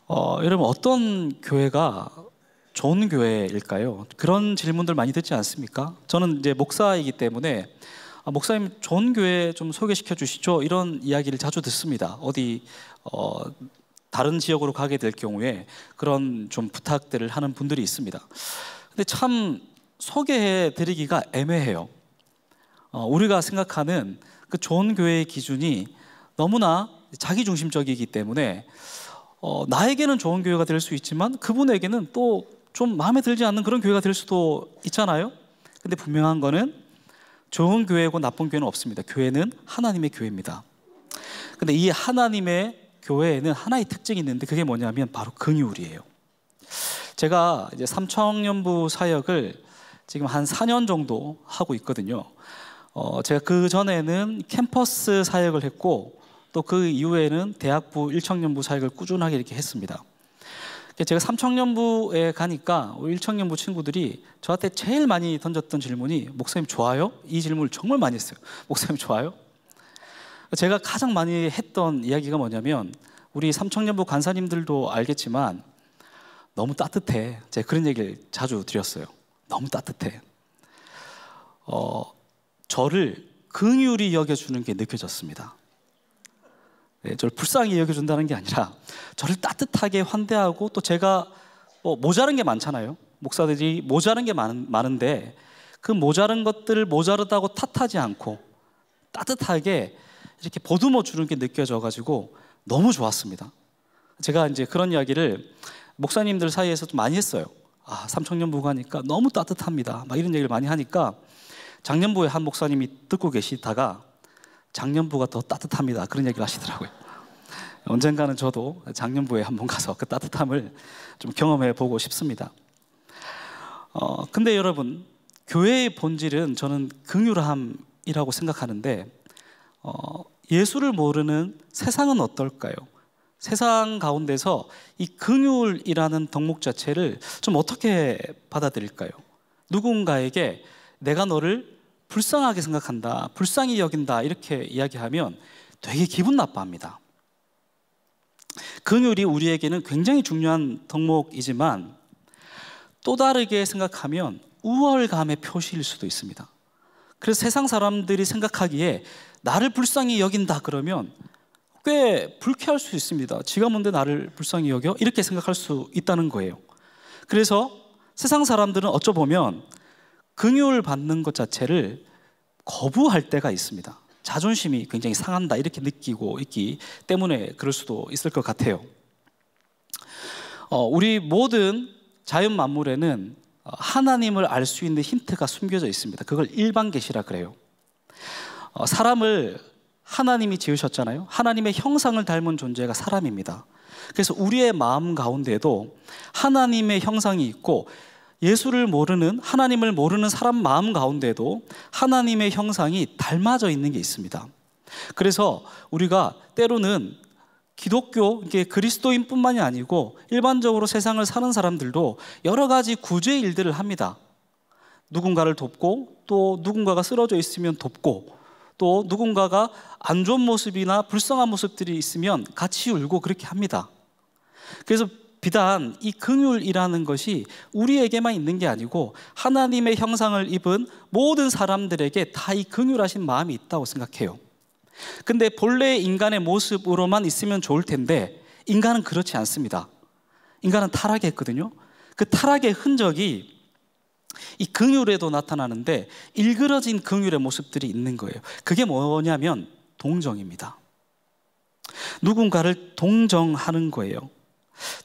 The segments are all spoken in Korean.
여러분 어떤 교회가 좋은 교회일까요? 그런 질문들 많이 듣지 않습니까? 저는 이제 목사이기 때문에 목사님 좋은 교회 좀 소개시켜 주시죠, 이런 이야기를 자주 듣습니다. 어디 다른 지역으로 가게 될 경우에 그런 좀 부탁들을 하는 분들이 있습니다. 근데 참 소개해 드리기가 애매해요. 우리가 생각하는 그 좋은 교회의 기준이 너무나 자기중심적이기 때문에 나에게는 좋은 교회가 될 수 있지만 그분에게는 또 좀 마음에 들지 않는 그런 교회가 될 수도 있잖아요. 근데 분명한 거는 좋은 교회고 나쁜 교회는 없습니다. 교회는 하나님의 교회입니다. 근데 이 하나님의 교회에는 하나의 특징이 있는데 그게 뭐냐면 바로 긍휼이에요. 제가 이제 삼청년부 사역을 지금 한 4년 정도 하고 있거든요. 제가 그 전에는 캠퍼스 사역을 했고 또 그 이후에는 대학부 1청년부 사역을 꾸준하게 이렇게 했습니다. 제가 3청년부에 가니까 우리 1청년부 친구들이 저한테 제일 많이 던졌던 질문이 목사님 좋아요? 이 질문을 정말 많이 했어요. 목사님 좋아요? 제가 가장 많이 했던 이야기가 뭐냐면 우리 3청년부 간사님들도 알겠지만 너무 따뜻해. 제가 그런 얘기를 자주 드렸어요. 너무 따뜻해. 저를 긍휼히 여겨주는 게 느껴졌습니다. 저를 불쌍히 여겨준다는 게 아니라 저를 따뜻하게 환대하고, 또 제가 모자란 게 많잖아요. 목사들이 모자란 게 많은데 그 모자란 것들을 모자르다고 탓하지 않고 따뜻하게 이렇게 보듬어 주는 게 느껴져가지고 너무 좋았습니다. 제가 이제 그런 이야기를 목사님들 사이에서 좀 많이 했어요. 삼청년부 가니까 너무 따뜻합니다, 막 이런 얘기를 많이 하니까 작년부에 한 목사님이 듣고 계시다가 작년부가 더 따뜻합니다, 그런 얘기를 하시더라고요. 언젠가는 저도 작년부에 한번 가서 그 따뜻함을 좀 경험해 보고 싶습니다. 근데 여러분, 교회의 본질은 저는 긍휼함이라고 생각하는데 예수를 모르는 세상은 어떨까요? 세상 가운데서 이 긍휼이라는 덕목 자체를 좀 어떻게 받아들일까요? 누군가에게 내가 너를 불쌍하게 생각한다, 불쌍히 여긴다, 이렇게 이야기하면 되게 기분 나빠합니다. 긍휼이 우리에게는 굉장히 중요한 덕목이지만 또 다르게 생각하면 우월감의 표시일 수도 있습니다. 그래서 세상 사람들이 생각하기에 나를 불쌍히 여긴다 그러면 꽤 불쾌할 수 있습니다. 지가 뭔데 나를 불쌍히 여겨? 이렇게 생각할 수 있다는 거예요. 그래서 세상 사람들은 어쩌보면 긍휼을 받는 것 자체를 거부할 때가 있습니다. 자존심이 굉장히 상한다, 이렇게 느끼고 있기 때문에 그럴 수도 있을 것 같아요. 우리 모든 자연 만물에는 하나님을 알 수 있는 힌트가 숨겨져 있습니다. 그걸 일반계시라 그래요. 사람을 하나님이 지으셨잖아요. 하나님의 형상을 닮은 존재가 사람입니다. 그래서 우리의 마음 가운데도 하나님의 형상이 있고, 예수를 모르는, 하나님을 모르는 사람 마음 가운데도 하나님의 형상이 닮아져 있는 게 있습니다. 그래서 우리가 때로는 기독교, 그리스도인뿐만이 아니고 일반적으로 세상을 사는 사람들도 여러 가지 구제의 일들을 합니다. 누군가를 돕고, 또 누군가가 쓰러져 있으면 돕고, 또 누군가가 안 좋은 모습이나 불쌍한 모습들이 있으면 같이 울고 그렇게 합니다. 그래서 비단 이 긍휼이라는 것이 우리에게만 있는 게 아니고 하나님의 형상을 입은 모든 사람들에게 다 이 긍휼하신 마음이 있다고 생각해요. 근데 본래의 인간의 모습으로만 있으면 좋을 텐데 인간은 그렇지 않습니다. 인간은 타락했거든요. 그 타락의 흔적이 이 긍휼에도 나타나는데 일그러진 긍휼의 모습들이 있는 거예요. 그게 뭐냐면 동정입니다. 누군가를 동정하는 거예요.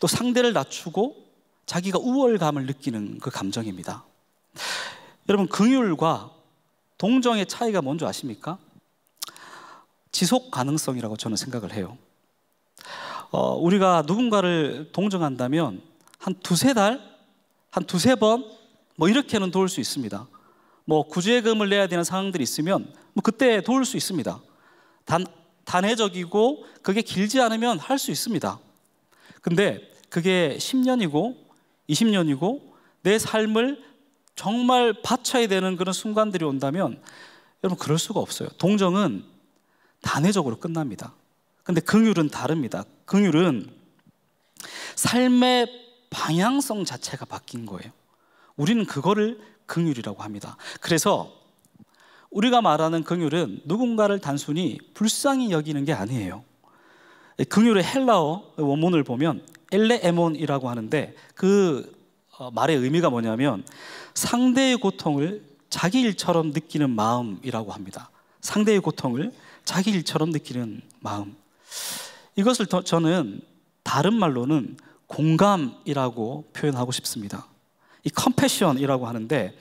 또 상대를 낮추고 자기가 우월감을 느끼는 그 감정입니다. 여러분, 긍휼과 동정의 차이가 뭔지 아십니까? 지속 가능성이라고 저는 생각을 해요. 우리가 누군가를 동정한다면 한 두세 달, 한 두세 번 뭐 이렇게는 도울 수 있습니다. 뭐 구제금을 내야 되는 상황들이 있으면 뭐 그때 도울 수 있습니다. 단회적이고 그게 길지 않으면 할 수 있습니다. 근데 그게 10년이고 20년이고 내 삶을 정말 바쳐야 되는 그런 순간들이 온다면 여러분, 그럴 수가 없어요. 동정은 단회적으로 끝납니다. 근데 긍휼은 다릅니다. 긍휼은 삶의 방향성 자체가 바뀐 거예요. 우리는 그거를 긍휼이라고 합니다. 그래서 우리가 말하는 긍휼은 누군가를 단순히 불쌍히 여기는 게 아니에요. 긍휼의 헬라어 원문을 보면 엘레에몬이라고 하는데 그 말의 의미가 뭐냐면 상대의 고통을 자기 일처럼 느끼는 마음이라고 합니다. 상대의 고통을 자기 일처럼 느끼는 마음. 이것을 저는 다른 말로는 공감이라고 표현하고 싶습니다. 이 컴패션이라고 하는데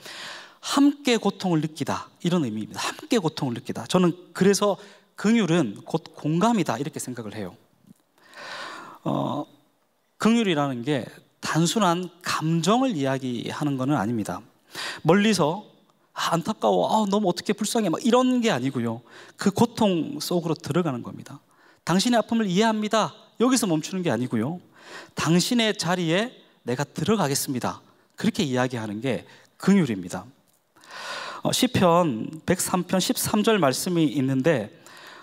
함께 고통을 느끼다, 이런 의미입니다. 함께 고통을 느끼다. 저는 그래서 긍휼은 곧 공감이다, 이렇게 생각을 해요. 긍휼이라는 게 단순한 감정을 이야기하는 것은 아닙니다. 멀리서 안타까워, 너무 어떻게 불쌍해, 막 이런 게 아니고요. 그 고통 속으로 들어가는 겁니다. 당신의 아픔을 이해합니다, 여기서 멈추는 게 아니고요. 당신의 자리에 내가 들어가겠습니다, 그렇게 이야기하는 게 긍휼입니다. 시편 103편 13절 말씀이 있는데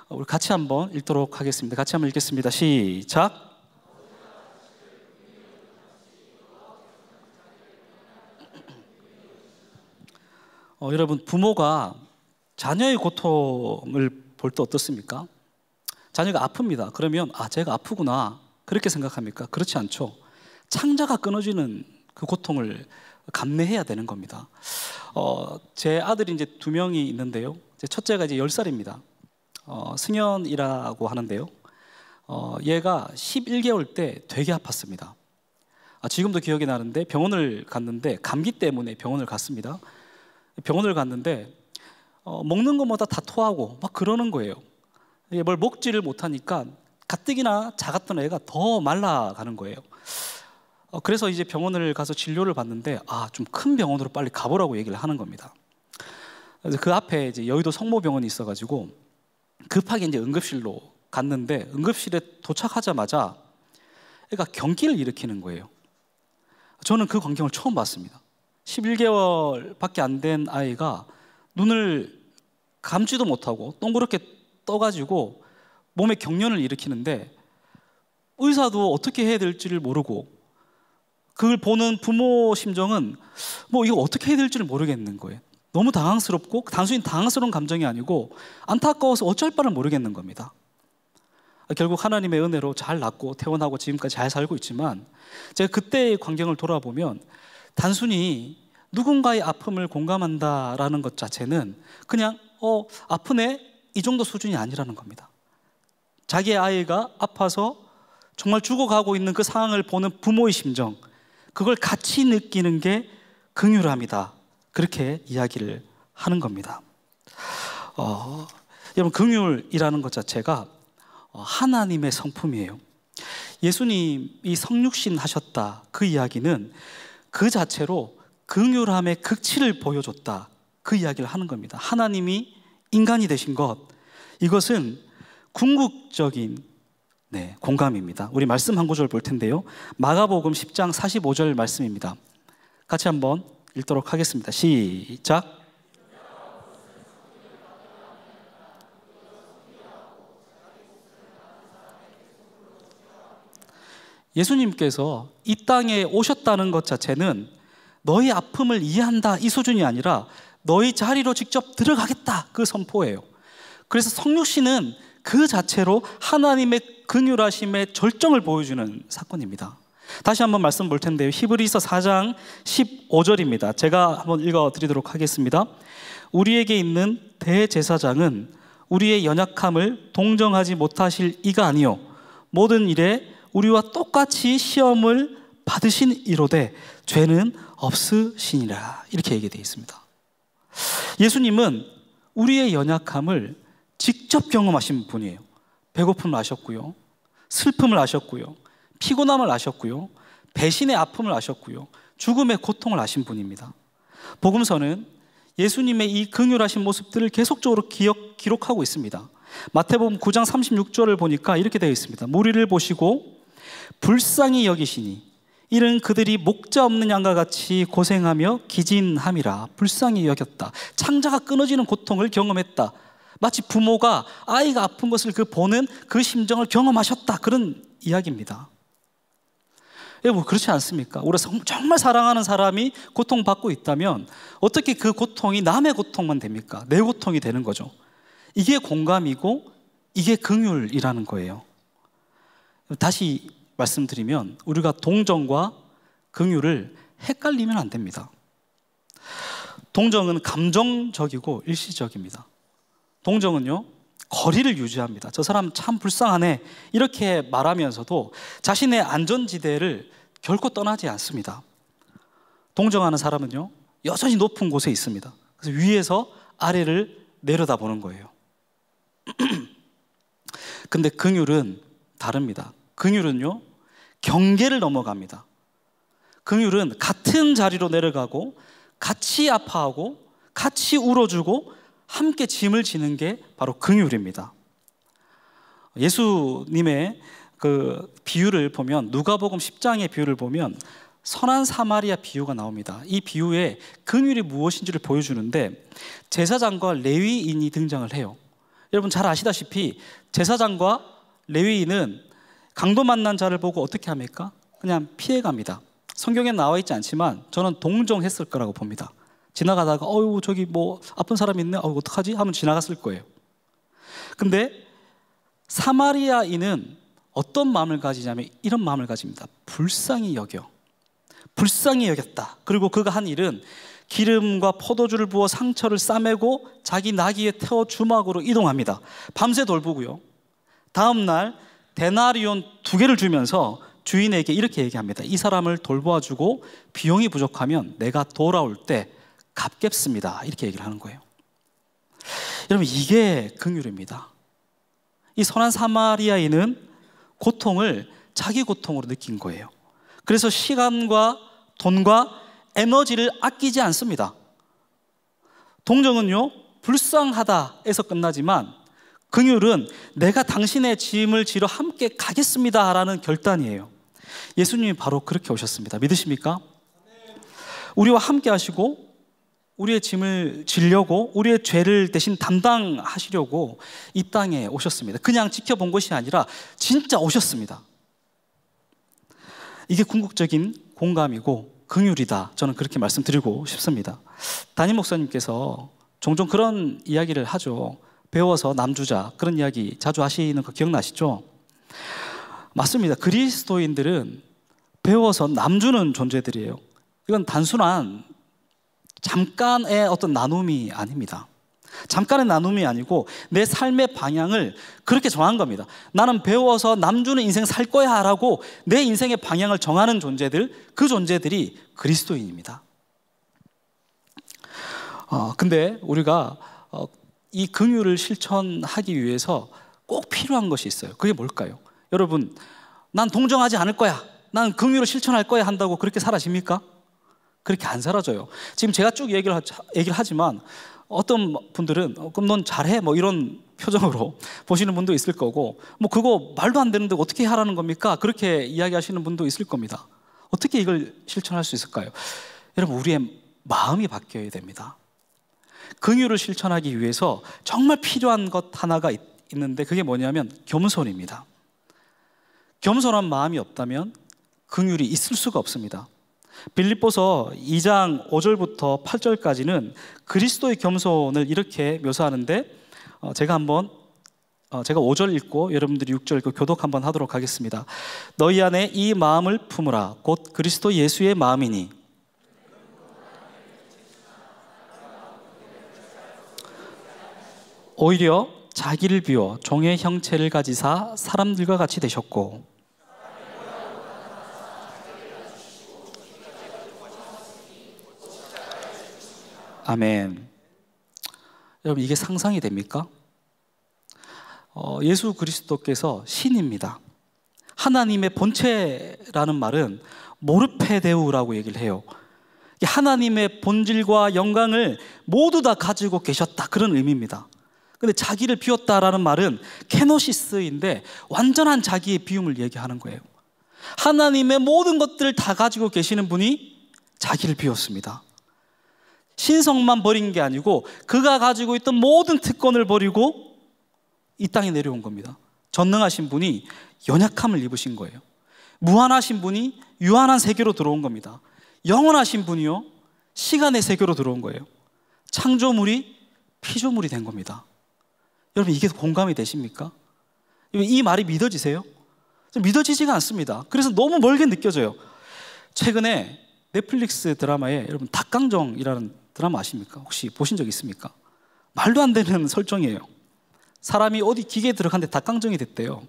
우리 같이 한번 읽도록 하겠습니다. 같이 한번 읽겠습니다. 시작. 여러분, 부모가 자녀의 고통을 볼 때 어떻습니까? 자녀가 아픕니다. 그러면 쟤가 아프구나, 그렇게 생각합니까? 그렇지 않죠. 창자가 끊어지는 그 고통을 감내해야 되는 겁니다. 제 아들이 이제 2명이 있는데요. 제 첫째가 이제 10살입니다. 승현이라고 하는데요. 얘가 11개월 때 되게 아팠습니다. 지금도 기억이 나는데 병원을 갔는데 감기 때문에 병원을 갔습니다. 병원을 갔는데 먹는 것마다 다 토하고 막 그러는 거예요. 뭘 먹지를 못하니까 가뜩이나 작았던 애가 더 말라가는 거예요. 그래서 이제 병원을 가서 진료를 받는데 좀 큰 병원으로 빨리 가보라고 얘기를 하는 겁니다. 그래서 그 앞에 이제 여의도 성모병원이 있어가지고 급하게 이제 응급실로 갔는데 응급실에 도착하자마자 애가 경기를 일으키는 거예요. 저는 그 광경을 처음 봤습니다. 11개월밖에 안 된 아이가 눈을 감지도 못하고 동그랗게 떠가지고 몸에 경련을 일으키는데 의사도 어떻게 해야 될지를 모르고 그걸 보는 부모 심정은 이거 어떻게 해야 될지를 모르겠는 거예요. 너무 당황스럽고 단순히 당황스러운 감정이 아니고 안타까워서 어쩔 바를 모르겠는 겁니다. 결국 하나님의 은혜로 잘 낫고 퇴원하고 지금까지 잘 살고 있지만 제가 그때의 광경을 돌아보면 단순히 누군가의 아픔을 공감한다라는 것 자체는 그냥 아프네, 이 정도 수준이 아니라는 겁니다. 자기의 아이가 아파서 정말 죽어가고 있는 그 상황을 보는 부모의 심정, 그걸 같이 느끼는 게 긍휼함이다, 그렇게 이야기를 하는 겁니다. 여러분, 긍휼이라는 것 자체가 하나님의 성품이에요. 예수님이 성육신 하셨다, 그 이야기는 그 자체로 긍휼함의 극치를 보여줬다, 그 이야기를 하는 겁니다. 하나님이 인간이 되신 것, 이것은 궁극적인 공감입니다. 우리 말씀 한 구절 볼 텐데요. 마가복음 10장 45절 말씀입니다. 같이 한번 읽도록 하겠습니다. 시작. 예수님께서 이 땅에 오셨다는 것 자체는 너희 아픔을 이해한다, 이 수준이 아니라 너희 자리로 직접 들어가겠다, 그 선포예요. 그래서 성육신은 그 자체로 하나님의 긍휼하심의 절정을 보여주는 사건입니다. 다시 한번 말씀 볼 텐데요. 히브리서 4장 15절입니다. 제가 한번 읽어드리도록 하겠습니다. 우리에게 있는 대제사장은 우리의 연약함을 동정하지 못하실 이가 아니요 모든 일에 우리와 똑같이 시험을 받으신 이로되 죄는 없으시니라, 이렇게 얘기되어 있습니다. 예수님은 우리의 연약함을 직접 경험하신 분이에요. 배고픔을 아셨고요, 슬픔을 아셨고요, 피곤함을 아셨고요, 배신의 아픔을 아셨고요, 죽음의 고통을 아신 분입니다. 복음서는 예수님의 이 긍휼하신 모습들을 계속적으로 기록하고 있습니다. 마태복음 9장 36절을 보니까 이렇게 되어 있습니다. 무리를 보시고 불쌍히 여기시니 이는 그들이 목자 없는 양과 같이 고생하며 기진함이라. 불쌍히 여겼다. 창자가 끊어지는 고통을 경험했다. 마치 부모가 아이가 아픈 것을 보는 그 심정을 경험하셨다, 그런 이야기입니다. 여러분 그렇지 않습니까? 우리가 정말 사랑하는 사람이 고통받고 있다면 어떻게 그 고통이 남의 고통만 됩니까? 내 고통이 되는 거죠. 이게 공감이고 이게 긍휼이라는 거예요. 다시 말씀드리면 우리가 동정과 긍휼을 헷갈리면 안 됩니다. 동정은 감정적이고 일시적입니다. 동정은요, 거리를 유지합니다. 저 사람 참 불쌍하네 이렇게 말하면서도 자신의 안전지대를 결코 떠나지 않습니다. 동정하는 사람은요, 여전히 높은 곳에 있습니다. 그래서 위에서 아래를 내려다보는 거예요. 근데 긍휼은 다릅니다. 긍휼은요, 경계를 넘어갑니다. 긍휼은 같은 자리로 내려가고 같이 아파하고 같이 울어주고 함께 짐을 지는 게 바로 긍휼입니다. 예수님의 그 비유를 보면, 누가복음 10장의 비유를 보면 선한 사마리아 비유가 나옵니다. 이 비유에 긍휼이 무엇인지를 보여주는데 제사장과 레위인이 등장을 해요. 여러분 잘 아시다시피 제사장과 레위인은 강도 만난 자를 보고 어떻게 합니까? 그냥 피해갑니다. 성경에 나와 있지 않지만 저는 동정했을 거라고 봅니다. 지나가다가 어유 저기 뭐 아픈 사람 있네, 어떡하지? 하면 지나갔을 거예요. 근데 사마리아인은 어떤 마음을 가지냐면 이런 마음을 가집니다. 불쌍히 여겨. 불쌍히 여겼다. 그리고 그가 한 일은 기름과 포도주를 부어 상처를 싸매고 자기 나귀에 태워 주막으로 이동합니다. 밤새 돌보고요. 다음 날 데나리온 2개를 주면서 주인에게 이렇게 얘기합니다. 이 사람을 돌보아주고 비용이 부족하면 내가 돌아올 때 갚겠습니다. 이렇게 얘기를 하는 거예요. 여러분 이게 긍휼입니다. 이 선한 사마리아인은 고통을 자기 고통으로 느낀 거예요. 그래서 시간과 돈과 에너지를 아끼지 않습니다. 동정은요, 불쌍하다에서 끝나지만 긍휼은 내가 당신의 짐을 지러 함께 가겠습니다라는 결단이에요. 예수님이 바로 그렇게 오셨습니다. 믿으십니까? 우리와 함께 하시고 우리의 짐을 지려고 우리의 죄를 대신 담당하시려고 이 땅에 오셨습니다. 그냥 지켜본 것이 아니라 진짜 오셨습니다. 이게 궁극적인 공감이고 긍휼이다. 저는 그렇게 말씀드리고 싶습니다. 담임 목사님께서 종종 그런 이야기를 하죠. 배워서 남주자, 그런 이야기 자주 하시는 거 기억나시죠? 맞습니다. 그리스도인들은 배워서 남주는 존재들이에요. 이건 단순한 잠깐의 어떤 나눔이 아닙니다. 잠깐의 나눔이 아니고 내 삶의 방향을 그렇게 정한 겁니다. 나는 배워서 남주는 인생 살 거야 라고 내 인생의 방향을 정하는 존재들, 그 존재들이 그리스도인입니다. 근데 우리가 이 긍휼을 실천하기 위해서 꼭 필요한 것이 있어요. 그게 뭘까요? 여러분, 난 동정하지 않을 거야, 난 긍휼을 실천할 거야 한다고 그렇게 사라집니까? 그렇게 안 사라져요. 지금 제가 쭉 얘기를 하지만 어떤 분들은 그럼 넌 잘해 뭐 이런 표정으로 보시는 분도 있을 거고, 뭐 그거 말도 안 되는데 어떻게 하라는 겁니까? 그렇게 이야기하시는 분도 있을 겁니다. 어떻게 이걸 실천할 수 있을까요? 여러분, 우리의 마음이 바뀌어야 됩니다. 긍휼을 실천하기 위해서 정말 필요한 것 하나가 있는데 그게 뭐냐면 겸손입니다. 겸손한 마음이 없다면 긍휼이 있을 수가 없습니다. 빌립보서 2장 5절부터 8절까지는 그리스도의 겸손을 이렇게 묘사하는데 제가 5절 읽고 여러분들이 6절 읽고 교독 한번 하도록 하겠습니다. 너희 안에 이 마음을 품으라. 곧 그리스도 예수의 마음이니 오히려 자기를 비워 종의 형체를 가지사 사람들과 같이 되셨고, 아멘. 여러분, 이게 상상이 됩니까? 예수 그리스도께서 신입니다. 하나님의 본체라는 말은 모르페데우라고 얘기를 해요. 하나님의 본질과 영광을 모두 다 가지고 계셨다, 그런 의미입니다. 근데 자기를 비웠다라는 말은 케노시스인데 완전한 자기의 비움을 얘기하는 거예요. 하나님의 모든 것들을 다 가지고 계시는 분이 자기를 비웠습니다. 신성만 버린 게 아니고 그가 가지고 있던 모든 특권을 버리고 이 땅에 내려온 겁니다. 전능하신 분이 연약함을 입으신 거예요. 무한하신 분이 유한한 세계로 들어온 겁니다. 영원하신 분이요, 시간의 세계로 들어온 거예요. 창조물이 피조물이 된 겁니다. 여러분, 이게 공감이 되십니까? 이 말이 믿어지세요? 믿어지지가 않습니다. 그래서 너무 멀게 느껴져요. 최근에 넷플릭스 드라마에 여러분 닭강정이라는 드라마 아십니까? 혹시 보신 적 있습니까? 말도 안 되는 설정이에요. 사람이 어디 기계에 들어갔는데 닭강정이 됐대요.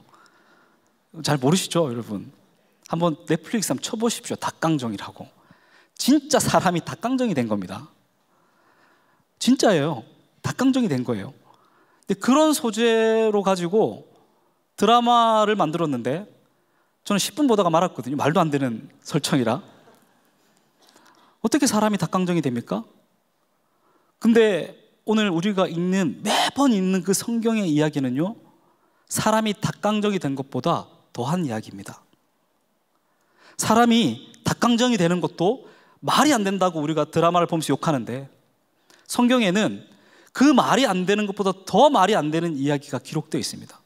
잘 모르시죠, 여러분? 한번 넷플릭스 한번 쳐보십시오. 닭강정이라고. 진짜 사람이 닭강정이 된 겁니다. 진짜예요. 닭강정이 된 거예요. 근데 그런 소재로 가지고 드라마를 만들었는데 저는 10분 보다가 말았거든요. 말도 안 되는 설정이라. 어떻게 사람이 닭강정이 됩니까? 근데 오늘 우리가 매번 읽는 그 성경의 이야기는요, 사람이 닭강정이 된 것보다 더한 이야기입니다. 사람이 닭강정이 되는 것도 말이 안 된다고 우리가 드라마를 보면서 욕하는데, 성경에는 그 말이 안 되는 것보다 더 말이 안 되는 이야기가 기록되어 있습니다.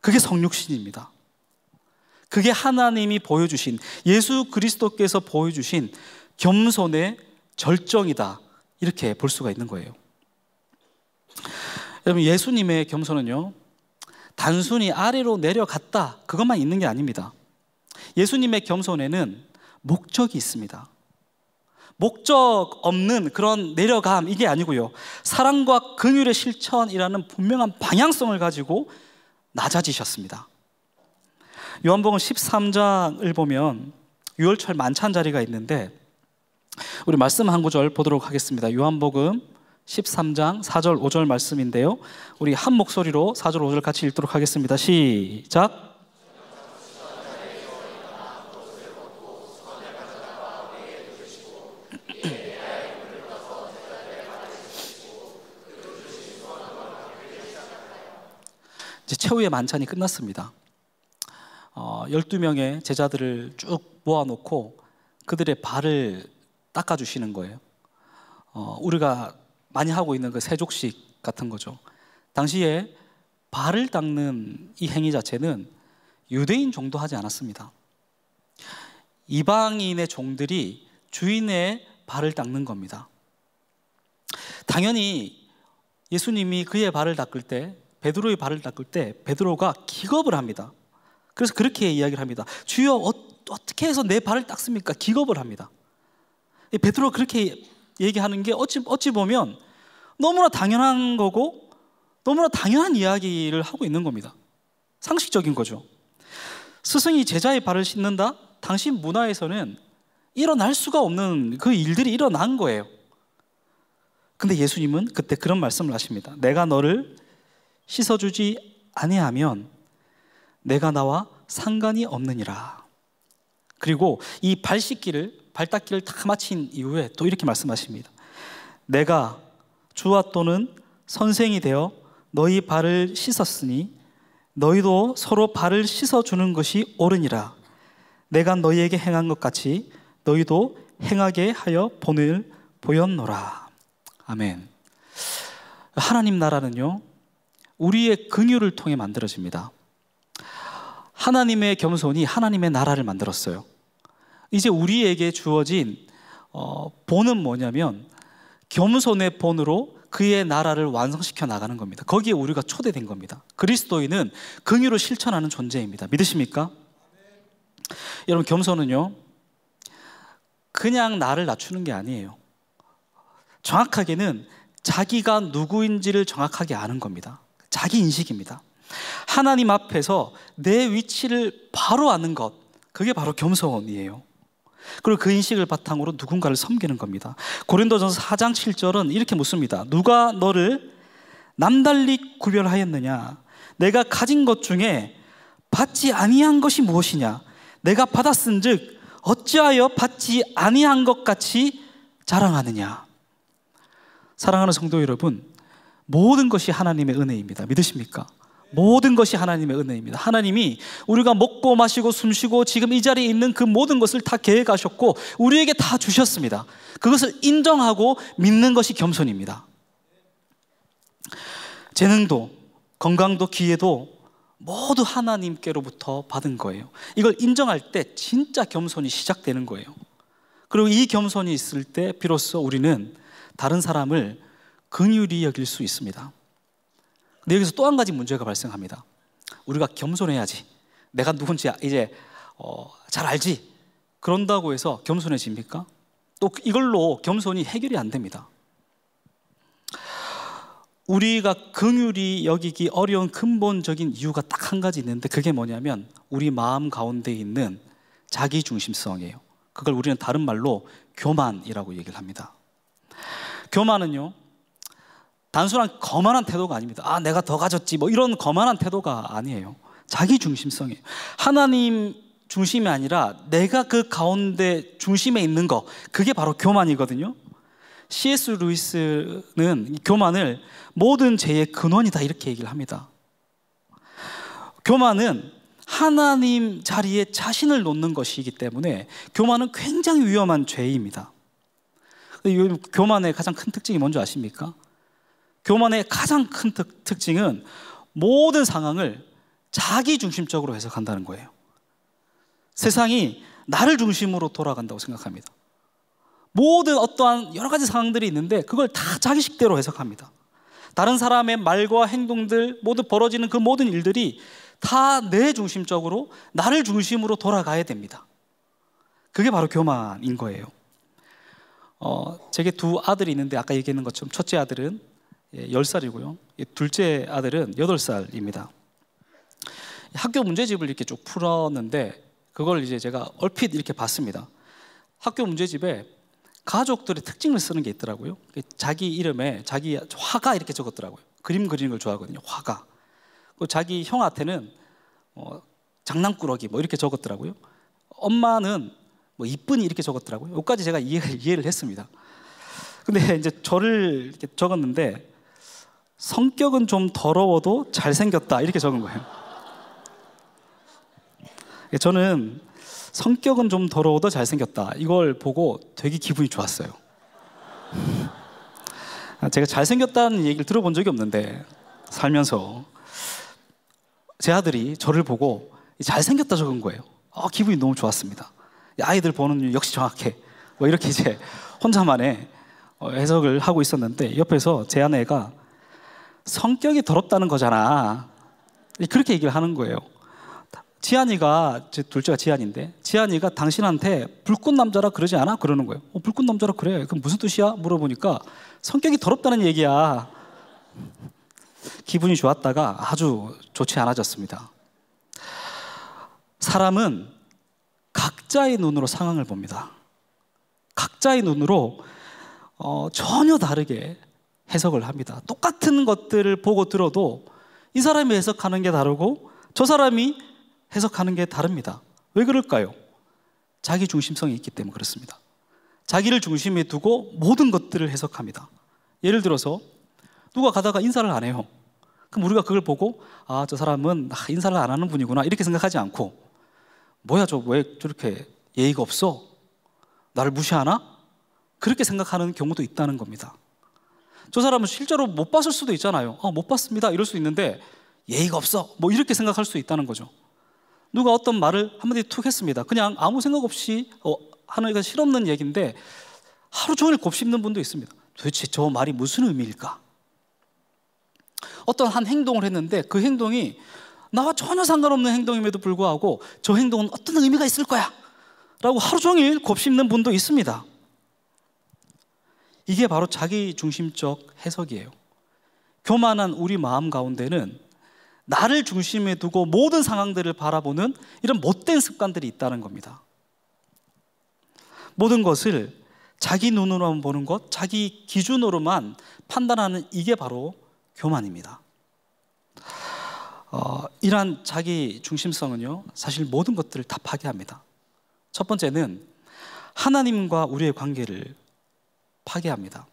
그게 성육신입니다. 그게 하나님이 보여주신, 예수 그리스도께서 보여주신 겸손의 절정이다, 이렇게 볼 수가 있는 거예요. 여러분, 예수님의 겸손은요, 단순히 아래로 내려갔다, 그것만 있는 게 아닙니다. 예수님의 겸손에는 목적이 있습니다. 목적 없는 그런 내려감, 이게 아니고요, 사랑과 긍휼의 실천이라는 분명한 방향성을 가지고 낮아지셨습니다. 요한복음 13장을 보면 유월절 만찬 자리가 있는데, 우리 말씀 한 구절 보도록 하겠습니다. 요한복음 13장 4절 5절 말씀인데요, 우리 한 목소리로 4절 5절 같이 읽도록 하겠습니다. 시작. 이제 최후의 만찬이 끝났습니다. 12명의 제자들을 쭉 모아놓고 그들의 발을 닦아주시는 거예요. 우리가 많이 하고 있는 그 세족식 같은 거죠. 당시에 발을 닦는 이 행위 자체는 유대인 정도 하지 않았습니다. 이방인의 종들이 주인의 발을 닦는 겁니다. 당연히 예수님이 그의 발을 닦을 때, 베드로의 발을 닦을 때 베드로가 기겁을 합니다. 그래서 그렇게 이야기를 합니다. 주여, 어떻게 해서 내 발을 닦습니까? 기겁을 합니다. 베드로가 그렇게 얘기하는 게 어찌 보면 너무나 당연한 거고 너무나 당연한 이야기를 하고 있는 겁니다. 상식적인 거죠. 스승이 제자의 발을 씻는다? 당시 문화에서는 일어날 수가 없는 그 일들이 일어난 거예요. 근데 예수님은 그때 그런 말씀을 하십니다. 내가 너를 씻어주지 아니하면 내가 나와 상관이 없느니라. 그리고 이 발 닦기를 다 마친 이후에 또 이렇게 말씀하십니다. 내가 주와 또는 선생이 되어 너희 발을 씻었으니 너희도 서로 발을 씻어주는 것이 옳으니라. 내가 너희에게 행한 것 같이 너희도 행하게 하여 본을 보였노라. 아멘. 하나님 나라는요, 우리의 긍휼을 통해 만들어집니다. 하나님의 겸손이 하나님의 나라를 만들었어요. 이제 우리에게 주어진 본은 뭐냐면, 겸손의 본으로 그의 나라를 완성시켜 나가는 겁니다. 거기에 우리가 초대된 겁니다. 그리스도인은 긍휼을 실천하는 존재입니다. 믿으십니까? 여러분, 겸손은요, 그냥 나를 낮추는 게 아니에요. 정확하게는 자기가 누구인지를 정확하게 아는 겁니다. 자기 인식입니다. 하나님 앞에서 내 위치를 바로 아는 것, 그게 바로 겸손이에요. 그리고 그 인식을 바탕으로 누군가를 섬기는 겁니다. 고린도전서 4장 7절은 이렇게 묻습니다. 누가 너를 남달리 구별하였느냐? 내가 가진 것 중에 받지 아니한 것이 무엇이냐? 내가 받았은즉 어찌하여 받지 아니한 것 같이 자랑하느냐? 사랑하는 성도 여러분, 모든 것이 하나님의 은혜입니다. 믿으십니까? 모든 것이 하나님의 은혜입니다. 하나님이 우리가 먹고 마시고 숨쉬고 지금 이 자리에 있는 그 모든 것을 다 계획하셨고 우리에게 다 주셨습니다. 그것을 인정하고 믿는 것이 겸손입니다. 재능도, 건강도, 기회도 모두 하나님께로부터 받은 거예요. 이걸 인정할 때 진짜 겸손이 시작되는 거예요. 그리고 이 겸손이 있을 때 비로소 우리는 다른 사람을 긍휼히 여길 수 있습니다. 근데 여기서 또 한 가지 문제가 발생합니다. 우리가 겸손해야지, 내가 누군지 이제 잘 알지, 그런다고 해서 겸손해집니까? 또 이걸로 겸손이 해결이 안 됩니다. 우리가 긍휼히 여기기 어려운 근본적인 이유가 딱 한 가지 있는데, 그게 뭐냐면 우리 마음 가운데 있는 자기중심성이에요. 그걸 우리는 다른 말로 교만이라고 얘기를 합니다. 교만은요, 단순한 거만한 태도가 아닙니다. 아, 내가 더 가졌지, 뭐 이런 거만한 태도가 아니에요. 자기중심성이에요. 하나님 중심이 아니라 내가 그 가운데 중심에 있는 거, 그게 바로 교만이거든요. C.S. 루이스는 교만을 모든 죄의 근원이다 이렇게 얘기를 합니다. 교만은 하나님 자리에 자신을 놓는 것이기 때문에 교만은 굉장히 위험한 죄입니다. 교만의 가장 큰 특징이 뭔지 아십니까? 교만의 가장 큰 특징은 모든 상황을 자기중심적으로 해석한다는 거예요. 세상이 나를 중심으로 돌아간다고 생각합니다. 모든 어떠한 여러 가지 상황들이 있는데 그걸 다 자기식대로 해석합니다. 다른 사람의 말과 행동들, 모두 벌어지는 그 모든 일들이 다 내 중심적으로, 나를 중심으로 돌아가야 됩니다. 그게 바로 교만인 거예요. 제게 두 아들이 있는데 아까 얘기했는 것처럼 첫째 아들은 10살이고요 둘째 아들은 8살입니다 학교 문제집을 이렇게 쭉 풀었는데 그걸 이제 제가 얼핏 이렇게 봤습니다. 학교 문제집에 가족들의 특징을 쓰는 게 있더라고요. 자기 이름에 자기 화가 이렇게 적었더라고요. 그림 그리는 걸 좋아하거든요. 화가. 자기 형한테는 장난꾸러기 뭐 이렇게 적었더라고요. 엄마는 뭐 이쁜이 이렇게 적었더라고요. 여기까지 제가 이해를 했습니다. 근데 이제 저를 이렇게 적었는데 성격은 좀 더러워도 잘생겼다 이렇게 적은 거예요. 저는 성격은 좀 더러워도 잘생겼다 이걸 보고 되게 기분이 좋았어요. 제가 잘생겼다는 얘기를 들어본 적이 없는데 살면서 제 아들이 저를 보고 잘생겼다 적은 거예요. 기분이 너무 좋았습니다. 아이들 보는 눈 역시 정확해. 뭐 이렇게 이제 혼자만의 해석을 하고 있었는데 옆에서 제 아내가 성격이 더럽다는 거잖아 그렇게 얘기를 하는 거예요. 지한이가, 제 둘째가 지한인데 지한이가 당신한테 불꽃 남자라 그러지 않아? 그러는 거예요. 불꽃 남자라 그래. 그럼 무슨 뜻이야? 물어보니까 성격이 더럽다는 얘기야. 기분이 좋았다가 아주 좋지 않아졌습니다. 사람은 각자의 눈으로 상황을 봅니다. 각자의 눈으로 전혀 다르게 해석을 합니다. 똑같은 것들을 보고 들어도 이 사람이 해석하는 게 다르고 저 사람이 해석하는 게 다릅니다. 왜 그럴까요? 자기 중심성이 있기 때문에 그렇습니다. 자기를 중심에 두고 모든 것들을 해석합니다. 예를 들어서 누가 가다가 인사를 안 해요. 그럼 우리가 그걸 보고 저 사람은 인사를 안 하는 분이구나 이렇게 생각하지 않고 뭐야 저 왜 저렇게 예의가 없어? 나를 무시하나? 그렇게 생각하는 경우도 있다는 겁니다. 저 사람은 실제로 못 봤을 수도 있잖아요. 못 봤습니다 이럴 수 있는데 예의가 없어 뭐 이렇게 생각할 수 있다는 거죠. 누가 어떤 말을 한마디 툭 했습니다. 그냥 아무 생각 없이 하는 게 실없는 얘기인데 하루 종일 곱씹는 분도 있습니다. 도대체 저 말이 무슨 의미일까? 어떤 한 행동을 했는데 그 행동이 나와 전혀 상관없는 행동임에도 불구하고 저 행동은 어떤 의미가 있을 거야 라고 하루 종일 곱씹는 분도 있습니다. 이게 바로 자기중심적 해석이에요. 교만한 우리 마음 가운데는 나를 중심에 두고 모든 상황들을 바라보는 이런 못된 습관들이 있다는 겁니다. 모든 것을 자기 눈으로만 보는 것, 자기 기준으로만 판단하는 이게 바로 교만입니다. 이러한 자기 중심성은요 사실 모든 것들을 다 파괴합니다. 첫 번째는 하나님과 우리의 관계를 파괴합니다.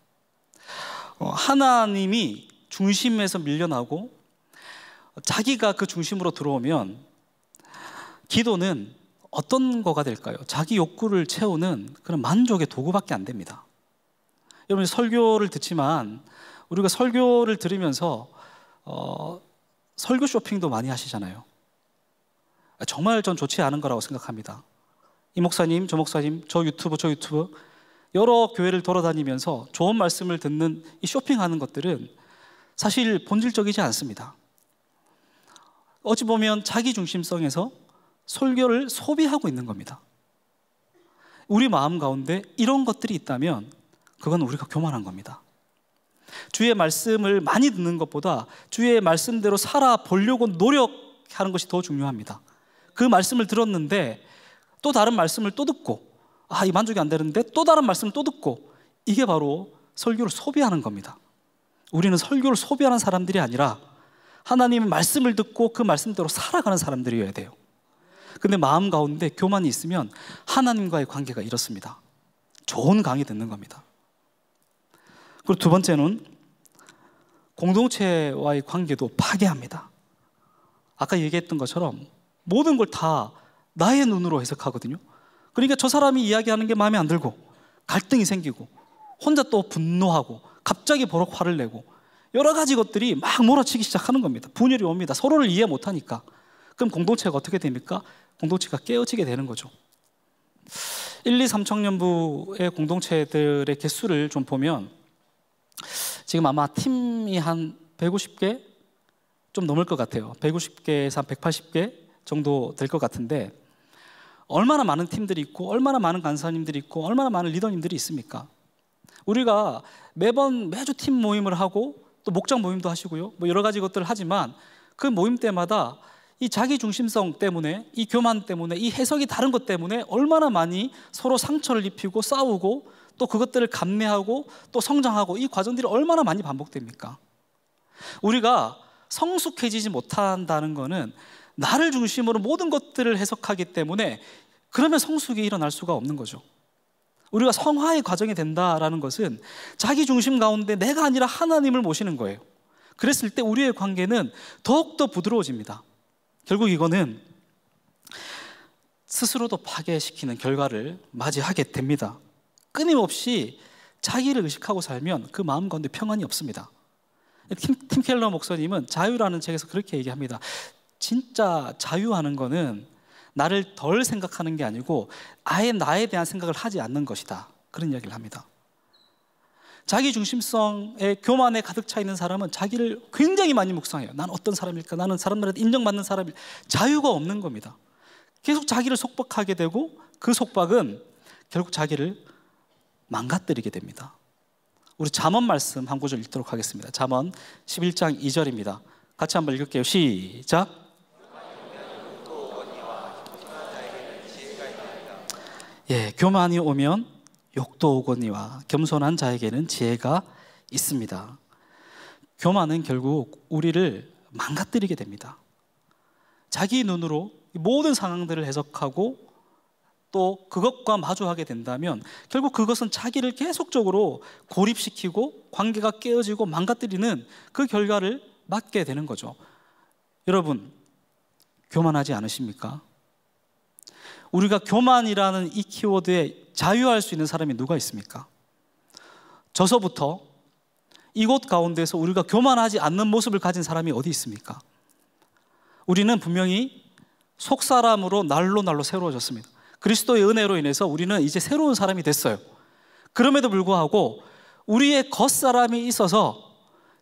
하나님이 중심에서 밀려나고 자기가 그 중심으로 들어오면 기도는 어떤 거가 될까요? 자기 욕구를 채우는 그런 만족의 도구밖에 안 됩니다. 여러분 설교를 듣지만 우리가 설교를 들으면서 설교 쇼핑도 많이 하시잖아요. 정말 전 좋지 않은 거라고 생각합니다. 이 목사님, 저 목사님, 저 유튜브 여러 교회를 돌아다니면서 좋은 말씀을 듣는 이 쇼핑하는 것들은 사실 본질적이지 않습니다. 어찌 보면 자기중심성에서 설교를 소비하고 있는 겁니다. 우리 마음 가운데 이런 것들이 있다면 그건 우리가 교만한 겁니다. 주의 말씀을 많이 듣는 것보다 주의 말씀대로 살아보려고 노력하는 것이 더 중요합니다. 그 말씀을 들었는데 또 다른 말씀을 또 듣고 이 만족이 안 되는데 또 다른 말씀을 또 듣고, 이게 바로 설교를 소비하는 겁니다. 우리는 설교를 소비하는 사람들이 아니라 하나님의 말씀을 듣고 그 말씀대로 살아가는 사람들이어야 돼요. 근데 마음 가운데 교만이 있으면 하나님과의 관계가 이렇습니다. 좋은 강의 듣는 겁니다. 그리고 두 번째는 공동체와의 관계도 파괴합니다. 아까 얘기했던 것처럼 모든 걸 다 나의 눈으로 해석하거든요. 그러니까 저 사람이 이야기하는 게 마음에 안 들고 갈등이 생기고 혼자 또 분노하고 갑자기 버럭 화를 내고 여러 가지 것들이 막 몰아치기 시작하는 겁니다. 분열이 옵니다. 서로를 이해 못하니까. 그럼 공동체가 어떻게 됩니까? 공동체가 깨어지게 되는 거죠. 1, 2, 3청년부의 공동체들의 개수를 좀 보면 지금 아마 팀이 한 150개 좀 넘을 것 같아요. 150개에서 한 180개 정도 될 것 같은데, 얼마나 많은 팀들이 있고 얼마나 많은 간사님들이 있고 얼마나 많은 리더님들이 있습니까? 우리가 매주 팀 모임을 하고 또 목장 모임도 하시고요, 뭐 여러 가지 것들을 하지만 그 모임 때마다 이 자기 중심성 때문에, 이 교만 때문에, 이 해석이 다른 것 때문에 얼마나 많이 서로 상처를 입히고 싸우고 또 그것들을 감내하고 또 성장하고, 이 과정들이 얼마나 많이 반복됩니까? 우리가 성숙해지지 못한다는 것은 나를 중심으로 모든 것들을 해석하기 때문에 그러면 성숙이 일어날 수가 없는 거죠. 우리가 성화의 과정이 된다라는 것은 자기 중심 가운데 내가 아니라 하나님을 모시는 거예요. 그랬을 때 우리의 관계는 더욱더 부드러워집니다. 결국 이거는 스스로도 파괴시키는 결과를 맞이하게 됩니다. 끊임없이 자기를 의식하고 살면 그 마음 가운데 평안이 없습니다. 팀 켈러 목사님은 자유라는 책에서 그렇게 얘기합니다. 진짜 자유하는 거는 나를 덜 생각하는 게 아니고 아예 나에 대한 생각을 하지 않는 것이다, 그런 이야기를 합니다. 자기 중심성의 교만에 가득 차 있는 사람은 자기를 굉장히 많이 묵상해요. 난 어떤 사람일까? 나는 사람들한테 인정받는 사람일까? 자유가 없는 겁니다. 계속 자기를 속박하게 되고 그 속박은 결국 자기를 망가뜨리게 됩니다. 우리 잠언 말씀 한 구절 읽도록 하겠습니다. 잠언 11장 2절입니다. 같이 한번 읽을게요. 시작. 교만이 오면 욕도 오거니와 겸손한 자에게는 지혜가 있습니다. 교만은 결국 우리를 망가뜨리게 됩니다. 자기 눈으로 모든 상황들을 해석하고 또 그것과 마주하게 된다면 결국 그것은 자기를 계속적으로 고립시키고 관계가 깨어지고 망가뜨리는 그 결과를 맞게 되는 거죠. 여러분, 교만하지 않으십니까? 우리가 교만이라는 이 키워드에 자유할 수 있는 사람이 누가 있습니까? 저서부터 이곳 가운데서 우리가 교만하지 않는 모습을 가진 사람이 어디 있습니까? 우리는 분명히 속사람으로 날로 새로워졌습니다. 그리스도의 은혜로 인해서 우리는 이제 새로운 사람이 됐어요. 그럼에도 불구하고 우리의 겉사람이 있어서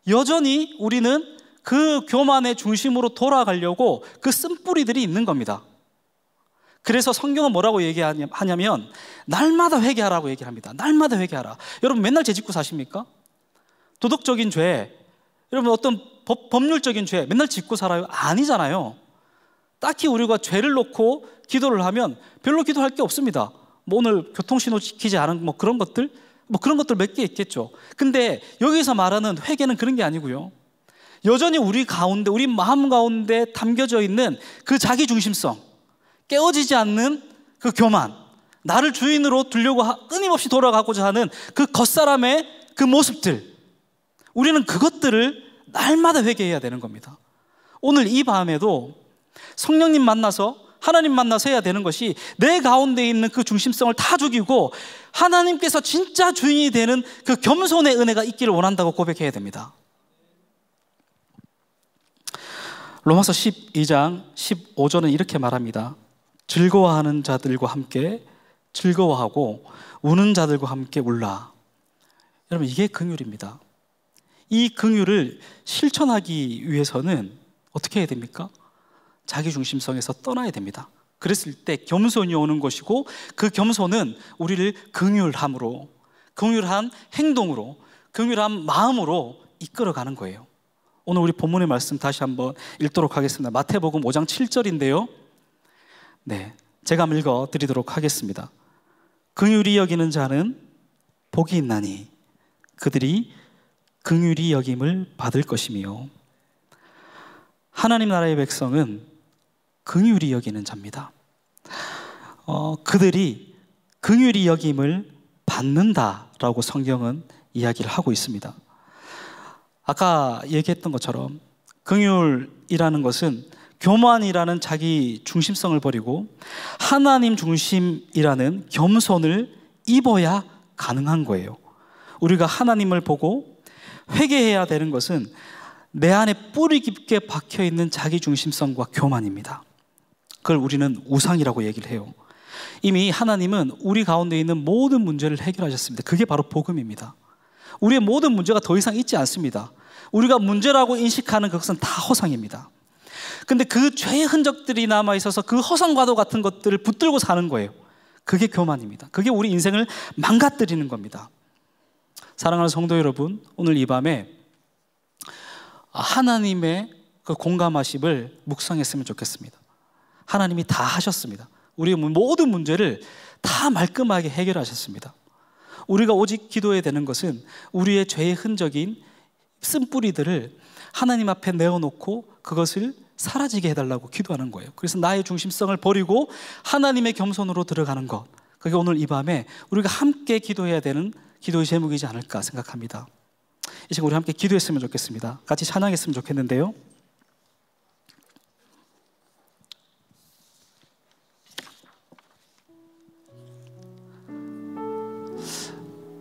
여전히 우리는 그 교만의 중심으로 돌아가려고 그 쓴뿌리들이 있는 겁니다. 그래서 성경은 뭐라고 얘기하냐면 날마다 회개하라고 얘기를 합니다. 날마다 회개하라. 여러분 맨날 죄짓고 사십니까? 도덕적인 죄, 여러분 어떤 법률적인 죄 맨날 짓고 살아요? 아니잖아요. 딱히 우리가 죄를 놓고 기도를 하면 별로 기도할 게 없습니다. 뭐 오늘 교통신호 지키지 않은 뭐 그런 것들 몇 개 있겠죠. 근데 여기서 말하는 회개는 그런 게 아니고요, 여전히 우리 가운데, 우리 마음 가운데 담겨져 있는 그 자기 중심성, 깨어지지 않는 그 교만, 나를 주인으로 두려고 끊임없이 돌아가고자 하는 그 겉사람의 그 모습들, 우리는 그것들을 날마다 회개해야 되는 겁니다. 오늘 이 밤에도 성령님 만나서, 하나님 만나서 해야 되는 것이 내 가운데 있는 그 중심성을 다 죽이고 하나님께서 진짜 주인이 되는 그 겸손의 은혜가 있기를 원한다고 고백해야 됩니다. 로마서 12장 15절은 이렇게 말합니다. 즐거워하는 자들과 함께 즐거워하고 우는 자들과 함께 울라. 여러분, 이게 긍휼입니다. 이 긍휼을 실천하기 위해서는 어떻게 해야 됩니까? 자기중심성에서 떠나야 됩니다. 그랬을 때 겸손이 오는 것이고, 그 겸손은 우리를 긍휼함으로, 긍휼한 행동으로, 긍휼한 마음으로 이끌어가는 거예요. 오늘 우리 본문의 말씀 다시 한번 읽도록 하겠습니다. 마태복음 5장 7절인데요. 네, 제가 읽어 드리도록 하겠습니다. 긍휼히 여기는 자는 복이 있나니 그들이 긍휼히 여김을 받을 것이며, 하나님 나라의 백성은 긍휼히 여기는 자입니다. 그들이 긍휼히 여김을 받는다라고 성경은 이야기를 하고 있습니다. 아까 얘기했던 것처럼 긍휼이라는 것은 교만이라는 자기 중심성을 버리고 하나님 중심이라는 겸손을 입어야 가능한 거예요. 우리가 하나님을 보고 회개해야 되는 것은 내 안에 뿌리 깊게 박혀있는 자기 중심성과 교만입니다. 그걸 우리는 우상이라고 얘기를 해요. 이미 하나님은 우리 가운데 있는 모든 문제를 해결하셨습니다. 그게 바로 복음입니다. 우리의 모든 문제가 더 이상 있지 않습니다. 우리가 문제라고 인식하는 그것은 다 허상입니다. 근데 그 죄의 흔적들이 남아있어서 그 허상과도 같은 것들을 붙들고 사는 거예요. 그게 교만입니다. 그게 우리 인생을 망가뜨리는 겁니다. 사랑하는 성도 여러분, 오늘 이 밤에 하나님의 그 공감하심을 묵상했으면 좋겠습니다. 하나님이 다 하셨습니다. 우리의 모든 문제를 다 말끔하게 해결하셨습니다. 우리가 오직 기도해야 되는 것은 우리의 죄의 흔적인 쓴뿌리들을 하나님 앞에 내어놓고 그것을 사라지게 해달라고 기도하는 거예요. 그래서 나의 중심성을 버리고 하나님의 겸손으로 들어가는 것, 그게 오늘 이 밤에 우리가 함께 기도해야 되는 기도의 제목이지 않을까 생각합니다. 이 시간 우리 함께 기도했으면 좋겠습니다. 같이 찬양했으면 좋겠는데요.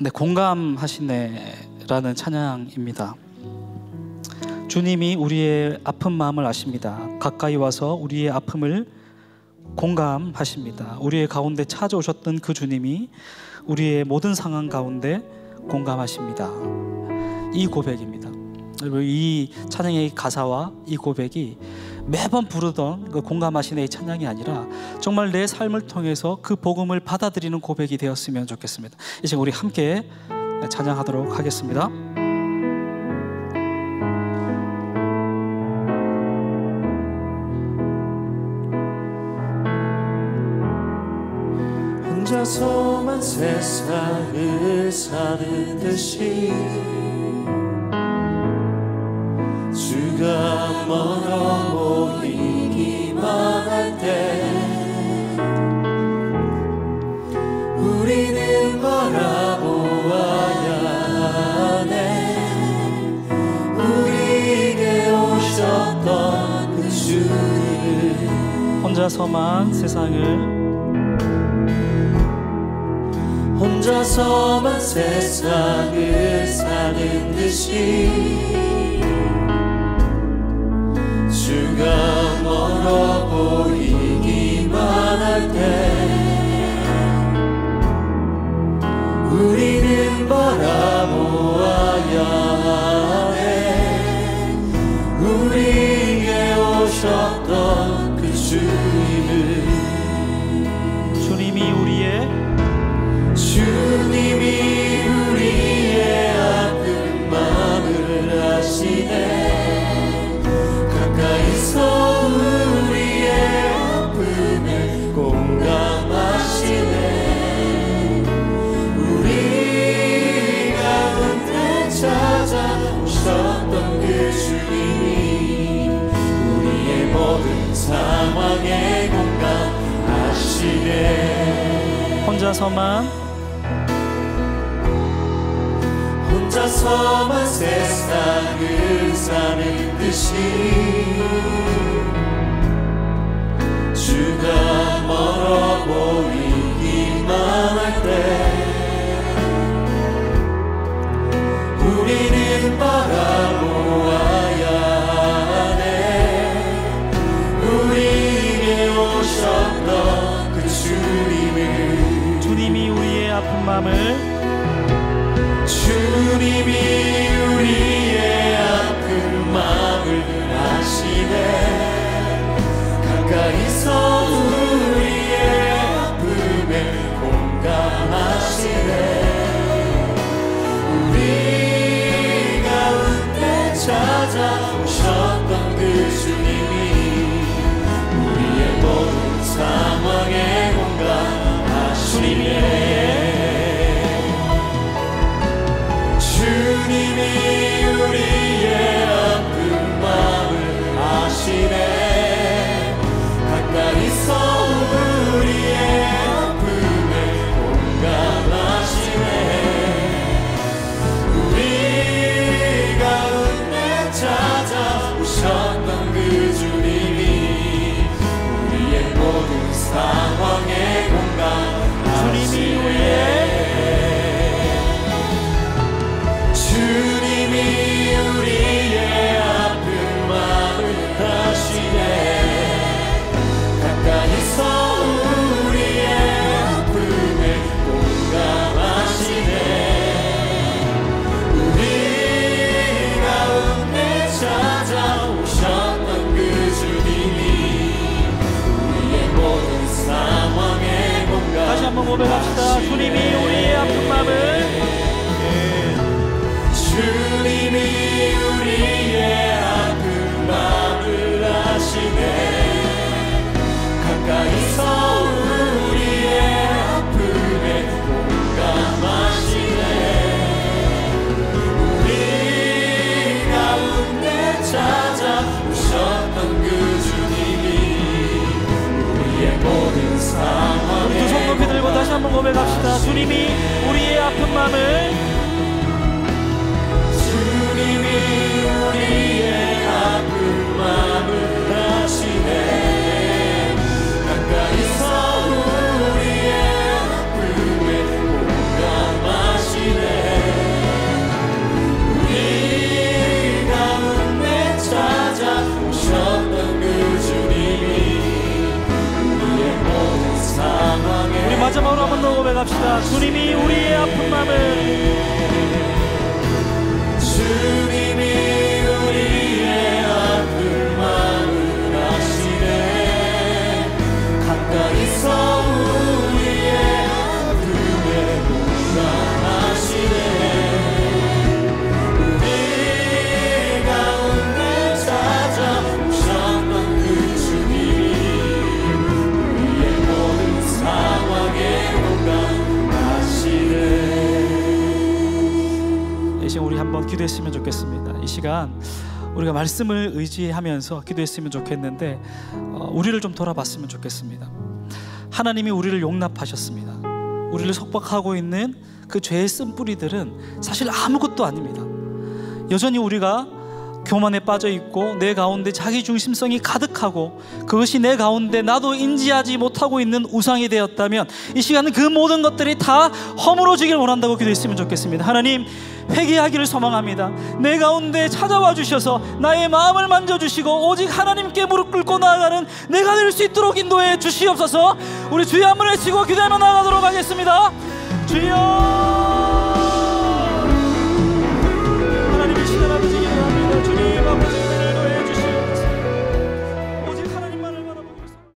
네, 공감하시네라는 찬양입니다. 주님이 우리의 아픈 마음을 아십니다. 가까이 와서 우리의 아픔을 공감하십니다. 우리의 가운데 찾아오셨던 그 주님이 우리의 모든 상황 가운데 공감하십니다. 이 고백입니다. 이 찬양의 가사와 이 고백이 매번 부르던 그 공감하시네 이 찬양이 아니라 정말 내 삶을 통해서 그 복음을 받아들이는 고백이 되었으면 좋겠습니다. 이제 우리 함께 찬양하도록 하겠습니다. 혼자서만 세상을 사는 듯이 주가 멀어 보이기만 할 때 우리는 바라보아야 하네. 우리에게 오셨던 그 주를 혼자서만 세상을 사는 듯이 주가 멀어 보이기만 할 때 우리는 바라보아야 하네. 우리에게 오셨던 그 주님을 주님이 우리의 아픈 마음을 아시네. 가까이서 우리의 아픔을 공감하시네. 우리 가운데 찾아오셨던 그 주님이 우리의 모든 상황에 공감하시네. 혼자서만 세상을 사는 듯이 주가 멀어 보이기만 할 때 우리는 바라보아야 하네. 아픈 마음을 주님이 우리의 아픈 마음을 아시네. 가까이서 우리의 아픔에 공감하시네. 우리 가운데 찾아오셨던 그 주님이 우리의 모든 상황에 공감하시네. 주님이 우리의 아픈 마음을 아시네. 가까이서 우리의 아픔에 공감하시네. 우리 가운데 찾아오셨던 그 주님이 우리의 모든 상황에 공감하시네. 주님이 우리의 주님이 우리의 아픈 마음을 아시네. 가까이서 우리의 아픔에 공감하시네. 우리 가운데 찾아오셨던 그 주님이 우리의 모든 상황에 공감하시네. 다시 한번 고백합시다. 주님이 우리의 아픈 마음을 주님이 우리의 아픈 마음을 아시네. 가까이서 우리의 아픔에 공감하시네. 우리 가운데 찾아오셨던 그 주님이 우리의 모든 상황에 두 손 높이 들고 다시 한번 고백합시다. 주님이 우리의 아픈 마음을 주님이 우리의 아픈 마음을 아시네. 가까이서 우리의 아픔에 공감하시네. 우리 가운데 찾아오셨던 그 주님이 우리의 모든 상황에 우리 마지막으로 한번 더 고백합시다. 주님이 우리의 아픈 마음을 주님이 우리의 아픈 마음을 아시네. 가까이서 우리의 아픔에 공감하시네. 우리 가운데 찾아오셨던 그 주님이 우리의 모든 상황에 공감하시네. 이 시간 우리 한번 기도했으면 좋겠습니다. 이 시간 우리가 말씀을 의지하면서 기도했으면 좋겠는데 우리를 좀 돌아봤으면 좋겠습니다. 하나님이 우리를 용납하셨습니다. 우리를 속박하고 있는 그 죄의 쓴뿌리들은 사실 아무것도 아닙니다. 여전히 우리가 교만에 빠져 있고 내 가운데 자기 중심성이 가득하고 그것이 내 가운데 나도 인지하지 못하고 있는 우상이 되었다면 이 시간은 그 모든 것들이 다 허물어지길 원한다고 기도했으면 좋겠습니다. 하나님, 회개하기를 소망합니다. 내 가운데 찾아와 주셔서 나의 마음을 만져주시고 오직 하나님께 무릎 꿇고 나아가는 내가 될 수 있도록 인도해 주시옵소서. 우리 주의 한번 외치고 기도하며 나아가도록 하겠습니다. 주여